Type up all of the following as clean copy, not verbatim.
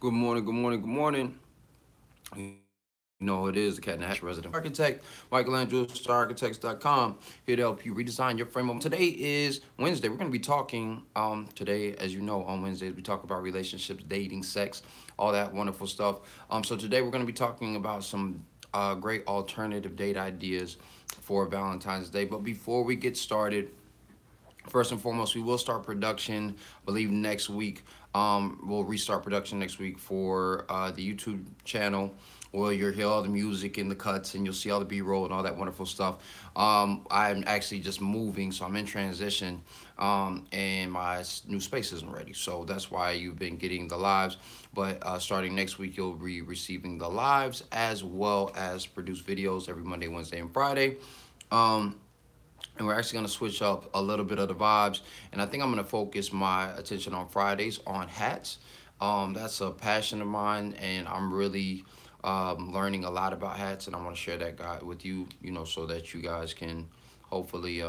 Good morning, good morning, good morning. You know it is the Cat in the Hat resident architect, Michelangelo, StarArchitects.com, here to help you redesign your frame. Today is Wednesday. We're going to be talking today, as you know, on Wednesdays we talk about relationships, dating, sex, all that wonderful stuff. So today we're going to be talking about some great alternative date ideas for Valentine's Day. But before we get started, first and foremost, we will start production, I believe, next week. We'll restart production next week for the YouTube channel, where you'll hear all the music and the cuts, and you'll see all the B-roll and all that wonderful stuff. I'm actually just moving, so I'm in transition, and my new space isn't ready. So that's why you've been getting the lives. But starting next week, you'll be receiving the lives as well as produced videos every Monday, Wednesday, and Friday. Um, and we're actually going to switch up a little bit of the vibes. And I think I'm going to focus my attention on Fridays on hats. That's a passion of mine, and I'm really learning a lot about hats, and I want to share that guide with you, so that you guys can hopefully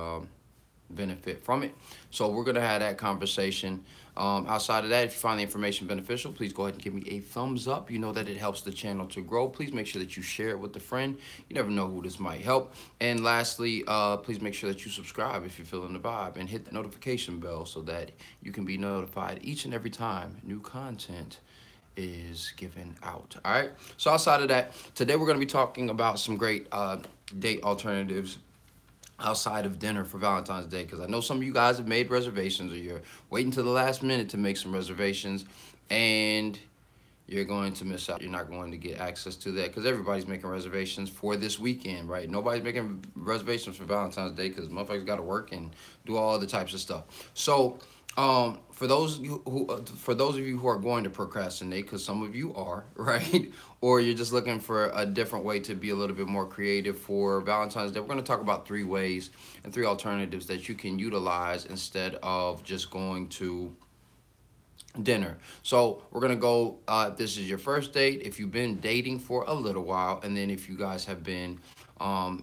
benefit from it. So we're going to have that conversation. Outside of that, if you find the information beneficial, please go ahead and give me a thumbs up. You know that it helps the channel to grow. Please make sure that you share it with a friend. You never know who this might help. And lastly, please make sure that you subscribe if you're feeling the vibe, and hit the notification bell so that you can be notified each and every time new content is given out. All right. So outside of that, today we're going to be talking about some great date alternatives outside of dinner for Valentine's Day, because I know some of you guys have made reservations, or you're waiting to the last minute to make some reservations, and you're going to miss out. You're not going to get access to that because everybody's making reservations for this weekend, right? Nobody's making reservations for Valentine's Day because motherfuckers got to work and do all other types of stuff. So, for those of you who are going to procrastinate, because some of you are, right, or you're just looking for a different way to be a little bit more creative for Valentine's Day, we're going to talk about 3 ways and 3 alternatives that you can utilize instead of just going to dinner. So we're gonna go. This is your first date. If you've been dating for a little while, and then if you guys have been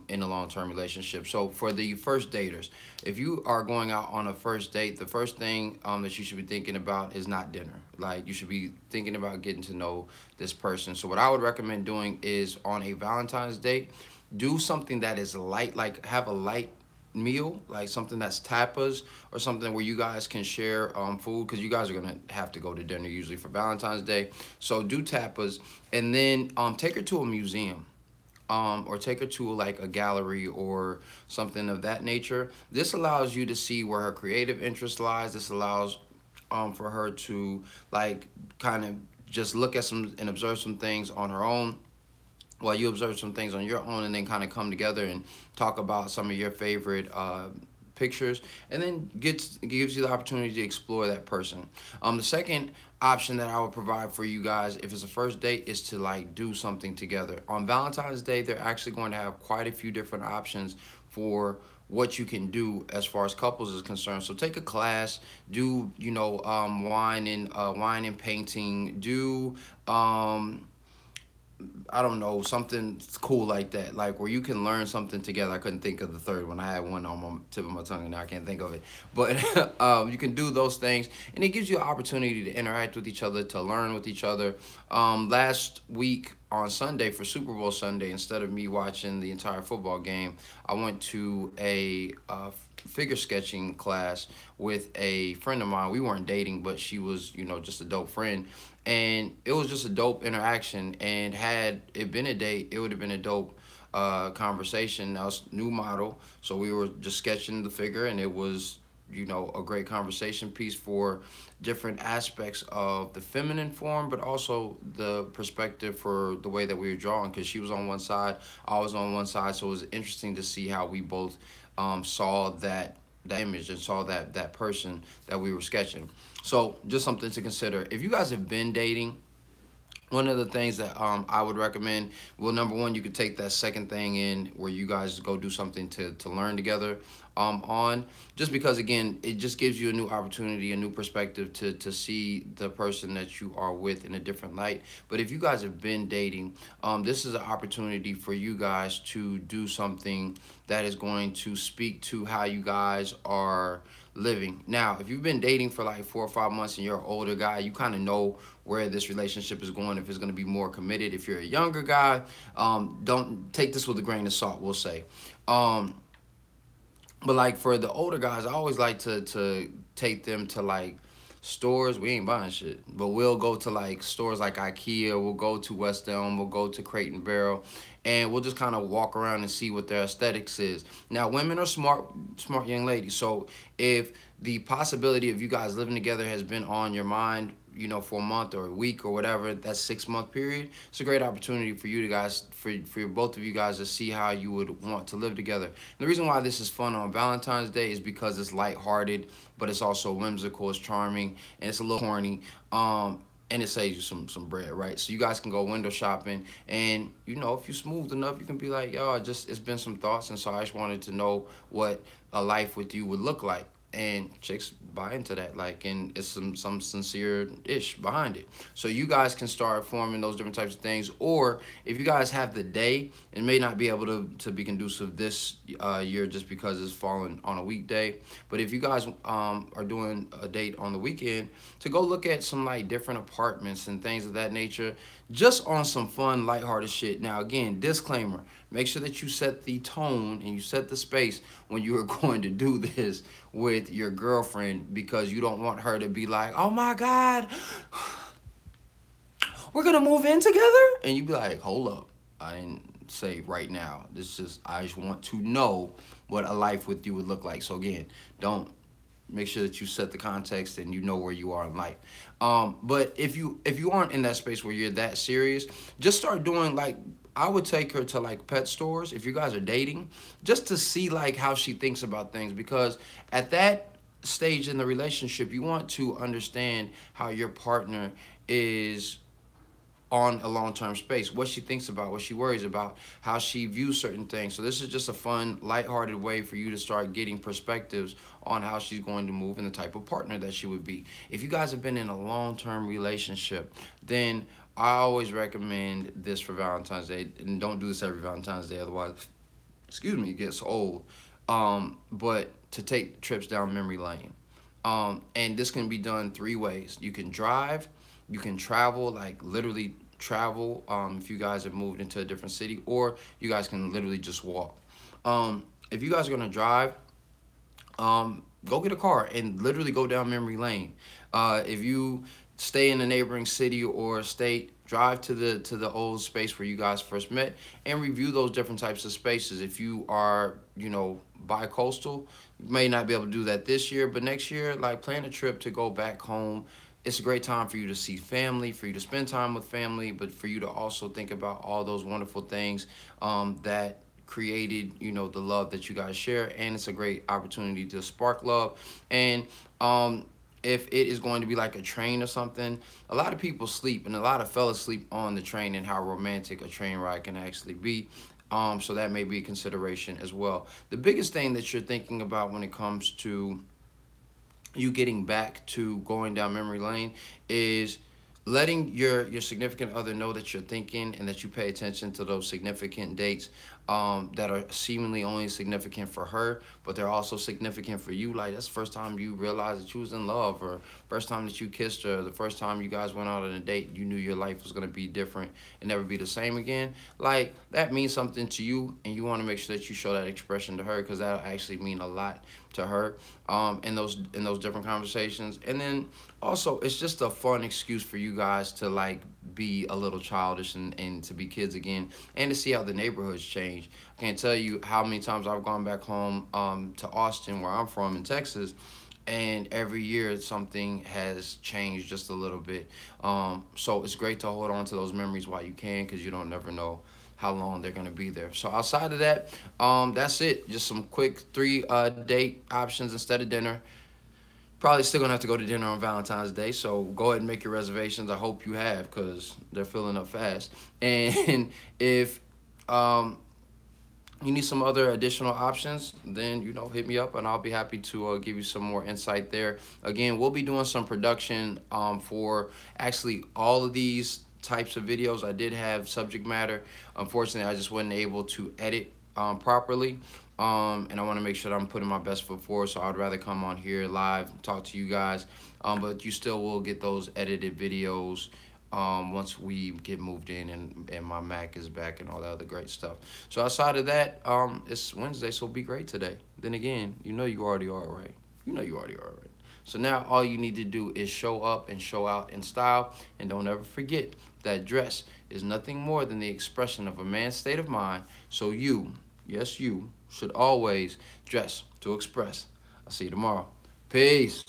in a long-term relationship. So for the first daters, if you are going out on a first date, the first thing that you should be thinking about is not dinner. Like, you should be thinking about getting to know this person. So what I would recommend doing is, on a Valentine's date, do something that is light. Like, have a light meal, like something that's tapas, or something where you guys can share food, because you guys are gonna have to go to dinner usually for Valentine's Day. So do tapas, and then take her to a museum, or take her to like a gallery or something of that nature. This allows you to see where her creative interest lies. This allows for her to, like, kind of just look at some and observe some things on her own, while you observe some things on your own, and then kind of come together and talk about some of your favorite pictures, and then gives you the opportunity to explore that person. The second option that I would provide for you guys, if it's a first date, is to, like, do something together. On Valentine's Day, they're actually going to have quite a few different options for what you can do as far as couples is concerned. So take a class, do wine and painting, do I don't know, something cool like that, like where you can learn something together. I couldn't think of the third one. I had one on my tip of my tongue, and now I can't think of it. But you can do those things, and it gives you an opportunity to interact with each other, to learn with each other. Last week on Sunday, for Super Bowl Sunday, instead of me watching the entire football game, I went to a figure sketching class with a friend of mine. We weren't dating, but she was, just a dope friend. And it was just a dope interaction. And had it been a date, it would have been a dope conversation. I was new model, so we were just sketching the figure, and it was, a great conversation piece for different aspects of the feminine form, but also the perspective for the way that we were drawing, because she was on one side, I was on one side. So it was interesting to see how we both saw that image, and saw that person that we were sketching. So just something to consider. If you guys have been dating, one of the things that I would recommend, well, number one, you could take that second thing in where you guys go do something to learn together on, just because, again, it just gives you a new opportunity, a new perspective to see the person that you are with in a different light. But if you guys have been dating, this is an opportunity for you guys to do something that is going to speak to how you guys are living. Now, if you've been dating for like 4 or 5 months and you're an older guy, you kind of know where this relationship is going, if it's going to be more committed. If you're a younger guy, don't take this with a grain of salt, we'll say. Um, but like for the older guys, I always like to take them to like stores. We ain't buying shit, but we'll go to like stores like IKEA. We'll go to West Elm. We'll go to Crate and Barrel, and we'll just kind of walk around and see what their aesthetics is. Now, women are smart young ladies. So if the possibility of you guys living together has been on your mind, for a month or a week or whatever, that 6 month period, it's a great opportunity for you to guys, for both of you guys to see how you would want to live together. And the reason why this is fun on Valentine's Day is because it's lighthearted, but it's also whimsical, it's charming, and it's a little corny. And it saves you some bread, right? So you guys can go window shopping, and if you're smooth enough, you can be like, yo, it's been some thoughts, and so I just wanted to know what a life with you would look like. And chicks buy into that, like, and it's some sincere ish behind it. So you guys can start forming those different types of things. Or if you guys have the day, it may not be able to be conducive this year just because it's falling on a weekday. But if you guys are doing a date on the weekend, to go look at some like different apartments and things of that nature, just on some fun, lighthearted shit. Now, again, disclaimer: make sure that you set the tone and you set the space when you are going to do this with your girlfriend, because you don't want her to be like, "Oh my God, we're gonna move in together," and you be like, "Hold up, I didn't say right now. I just want to know what a life with you would look like." So again, don't make sure that you set the context and you know where you are in life. But if you aren't in that space where you're that serious, just start doing like, I would take her to like pet stores if you guys are dating, just to see like how she thinks about things, because at that stage in the relationship, you want to understand how your partner is on a long-term space, what she thinks about, what she worries about, how she views certain things. So this is just a fun, lighthearted way for you to start getting perspectives on how she's going to move and the type of partner that she would be. If you guys have been in a long-term relationship, then I always recommend this for Valentine's Day. And don't do this every Valentine's Day, otherwise, excuse me, it gets old. But to take trips down memory lane. And this can be done 3 ways. You can drive, you can travel, like literally travel, if you guys have moved into a different city, or you guys can literally just walk. If you guys are gonna drive, go get a car and literally go down memory lane. If you stay in a neighboring city or state, drive to the old space where you guys first met and review those different types of spaces. If you are, bi-coastal, you may not be able to do that this year, but next year, like, plan a trip to go back home. It's a great time for you to see family, for you to spend time with family, but for you to also think about all those wonderful things that created, the love that you guys share. And it's a great opportunity to spark love. And if it is going to be like a train or something, a lot of people sleep, and a lot of fellas sleep on the train, and how romantic a train ride can actually be. So that may be a consideration as well. The biggest thing that you're thinking about when it comes to you getting back to going down memory lane is letting your significant other know that you're thinking and that you pay attention to those significant dates that are seemingly only significant for her, but they're also significant for you. Like, that's the first time you realized that you was in love, or first time that you kissed her, the first time you guys went out on a date, you knew your life was going to be different and never be the same again. Like, that means something to you, and you want to make sure that you show that expression to her, because that'll actually mean a lot to her in those different conversations. And then also, it's just a fun excuse for you guys to like be a little childish and to be kids again, and to see how the neighborhoods change. I can't tell you how many times I've gone back home to Austin, where I'm from, in Texas, and every year something has changed just a little bit. So it's great to hold on to those memories while you can, because you don't never know how long they're gonna be there. So outside of that, that's it. Just some quick 3 date options instead of dinner. Probably still gonna have to go to dinner on Valentine's Day, so go ahead and make your reservations. I hope you have, because they're filling up fast. And if you need some other additional options, then hit me up, and I'll be happy to give you some more insight there. Again, we'll be doing some production for actually all of these types of videos. I did have subject matter. Unfortunately, I just wasn't able to edit properly. And I want to make sure that I'm putting my best foot forward. So I'd rather come on here live, talk to you guys. But you still will get those edited videos once we get moved in and my Mac is back and all that other great stuff. So outside of that, it's Wednesday, so be great today. Then again, you know you already are, right? You know you already are, right? So now all you need to do is show up and show out in style. And don't ever forget that dress is nothing more than the expression of a man's state of mind. So you, yes, you, should always dress to express. I'll see you tomorrow. Peace.